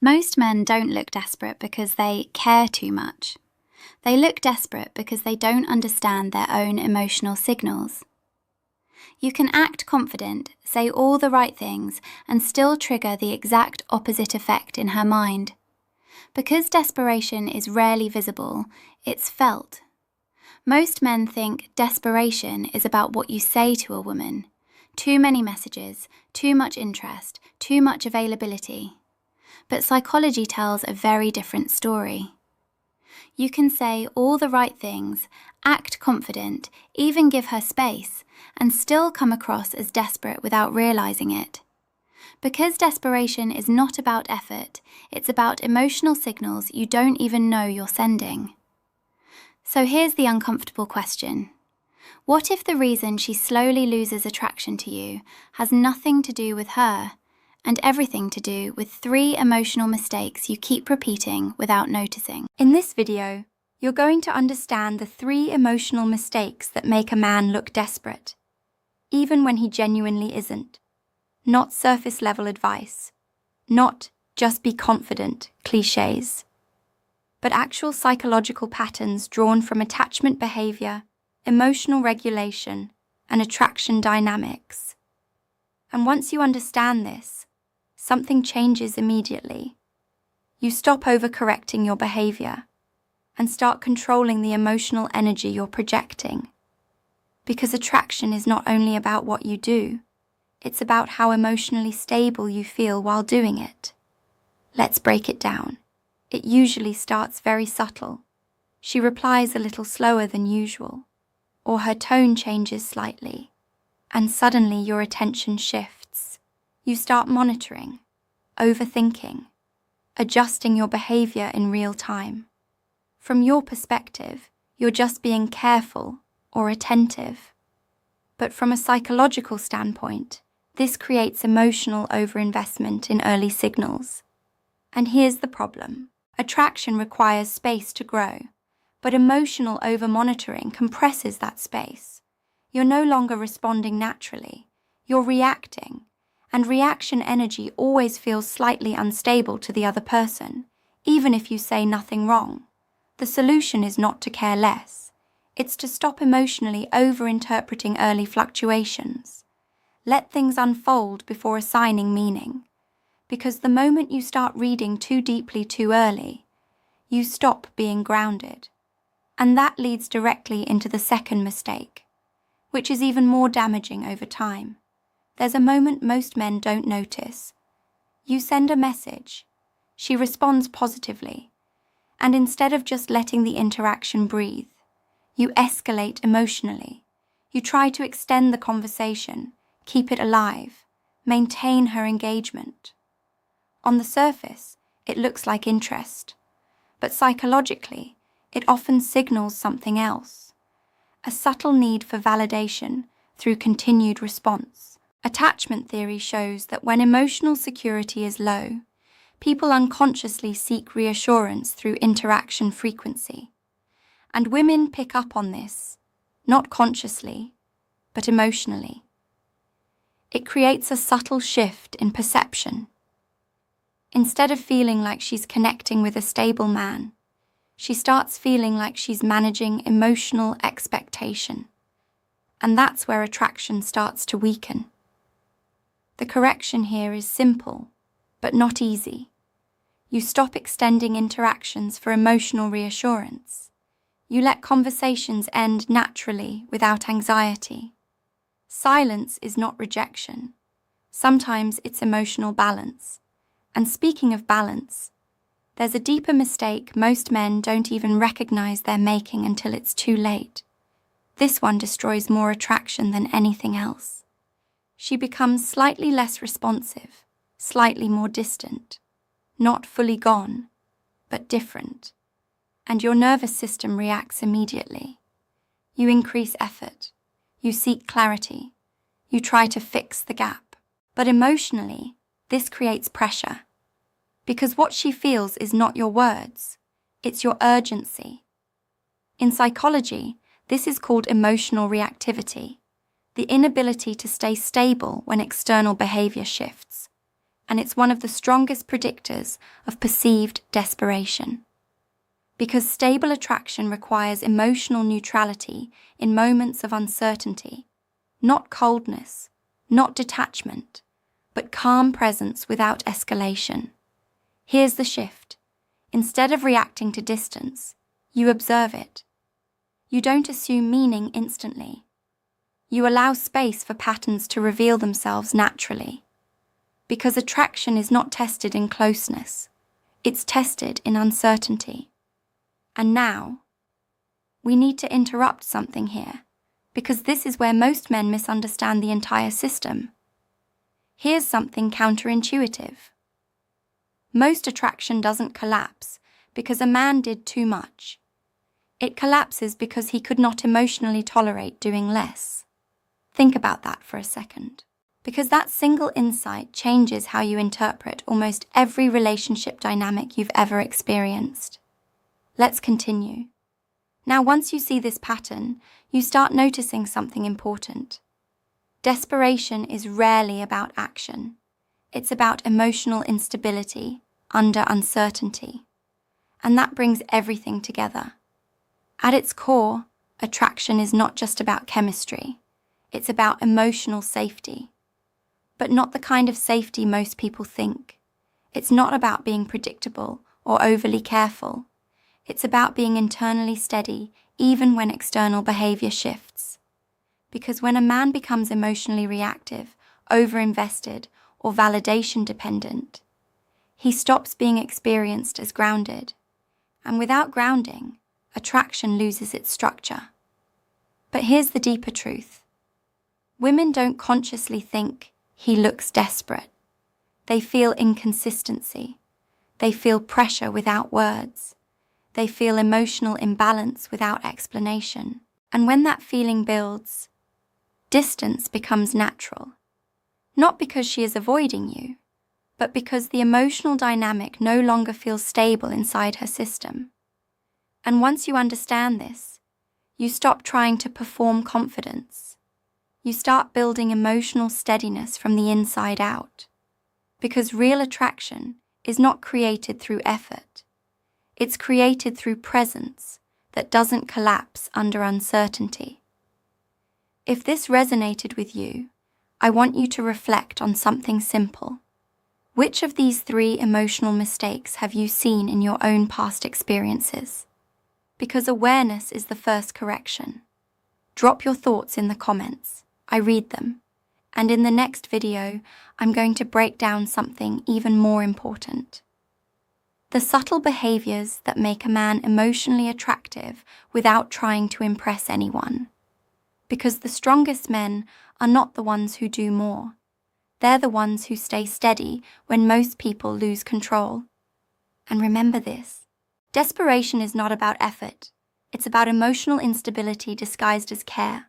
Most men don't look desperate because they care too much. They look desperate because they don't understand their own emotional signals. You can act confident, say all the right things, and still trigger the exact opposite effect in her mind. Because desperation is rarely visible, it's felt. Most men think desperation is about what you say to a woman. Too many messages, too much interest, too much availability. But psychology tells a very different story. You can say all the right things, act confident, even give her space, and still come across as desperate without realizing it. Because desperation is not about effort, it's about emotional signals you don't even know you're sending. So here's the uncomfortable question. What if the reason she slowly loses attraction to you has nothing to do with her, and everything to do with 3 emotional mistakes you keep repeating without noticing? In this video, you're going to understand the 3 emotional mistakes that make a man look desperate, even when he genuinely isn't. Not surface-level advice, not just be confident cliches, but actual psychological patterns drawn from attachment behavior, emotional regulation, and attraction dynamics. And once you understand this, something changes immediately. You stop overcorrecting your behavior and start controlling the emotional energy you're projecting. Because attraction is not only about what you do, it's about how emotionally stable you feel while doing it. Let's break it down. It usually starts very subtle. She replies a little slower than usual, or her tone changes slightly, and suddenly your attention shifts. You start monitoring, overthinking, adjusting your behavior in real time. From your perspective, you're just being careful or attentive. But from a psychological standpoint, this creates emotional overinvestment in early signals. And here's the problem. Attraction requires space to grow, but emotional over-monitoring compresses that space. You're no longer responding naturally, you're reacting, and reaction energy always feels slightly unstable to the other person, even if you say nothing wrong. The solution is not to care less. It's to stop emotionally over-interpreting early fluctuations. Let things unfold before assigning meaning. Because the moment you start reading too deeply too early, you stop being grounded. And that leads directly into the second mistake, which is even more damaging over time. There's a moment most men don't notice. You send a message. She responds positively. And instead of just letting the interaction breathe, you escalate emotionally. You try to extend the conversation, keep it alive, maintain her engagement. On the surface, it looks like interest, but psychologically, it often signals something else. A subtle need for validation through continued response. Attachment theory shows that when emotional security is low, people unconsciously seek reassurance through interaction frequency. And women pick up on this, not consciously, but emotionally. It creates a subtle shift in perception. Instead of feeling like she's connecting with a stable man, she starts feeling like she's managing emotional expectation. And that's where attraction starts to weaken. The correction here is simple, but not easy. You stop extending interactions for emotional reassurance. You let conversations end naturally without anxiety. Silence is not rejection. Sometimes it's emotional balance. And speaking of balance, there's a deeper mistake most men don't even recognize they're making until it's too late. This one destroys more attraction than anything else. She becomes slightly less responsive, slightly more distant, not fully gone, but different. And your nervous system reacts immediately. You increase effort. You seek clarity. You try to fix the gap. But emotionally, this creates pressure. Because what she feels is not your words, it's your urgency. In psychology, this is called emotional reactivity, the inability to stay stable when external behavior shifts. and it's one of the strongest predictors of perceived desperation. Because stable attraction requires emotional neutrality in moments of uncertainty, not coldness, not detachment, but calm presence without escalation. Here's the shift. Instead of reacting to distance, you observe it. You don't assume meaning instantly. You allow space for patterns to reveal themselves naturally. Because attraction is not tested in closeness, it's tested in uncertainty. And now, we need to interrupt something here, because this is where most men misunderstand the entire system. Here's something counterintuitive. Most attraction doesn't collapse because a man did too much. It collapses because he could not emotionally tolerate doing less. Think about that for a second, because that single insight changes how you interpret almost every relationship dynamic you've ever experienced. Let's continue. Now, once you see this pattern, you start noticing something important. Desperation is rarely about action. It's about emotional instability under uncertainty. And that brings everything together. At its core, attraction is not just about chemistry. It's about emotional safety. But not the kind of safety most people think. It's not about being predictable or overly careful. It's about being internally steady, even when external behavior shifts. Because when a man becomes emotionally reactive, overinvested, or validation dependent, he stops being experienced as grounded. And without grounding, attraction loses its structure. But here's the deeper truth. Women don't consciously think he looks desperate. They feel inconsistency. They feel pressure without words. They feel emotional imbalance without explanation. And when that feeling builds, distance becomes natural. Not because she is avoiding you, but because the emotional dynamic no longer feels stable inside her system. And once you understand this, you stop trying to perform confidence. You start building emotional steadiness from the inside out. Because real attraction is not created through effort. It's created through presence that doesn't collapse under uncertainty. If this resonated with you, I want you to reflect on something simple. Which of these 3 emotional mistakes have you seen in your own past experiences? Because awareness is the first correction. Drop your thoughts in the comments. I read them. And in the next video, I'm going to break down something even more important. The subtle behaviors that make a man emotionally attractive without trying to impress anyone. Because the strongest men are not the ones who do more. They're the ones who stay steady when most people lose control. And remember this, desperation is not about effort. It's about emotional instability disguised as care.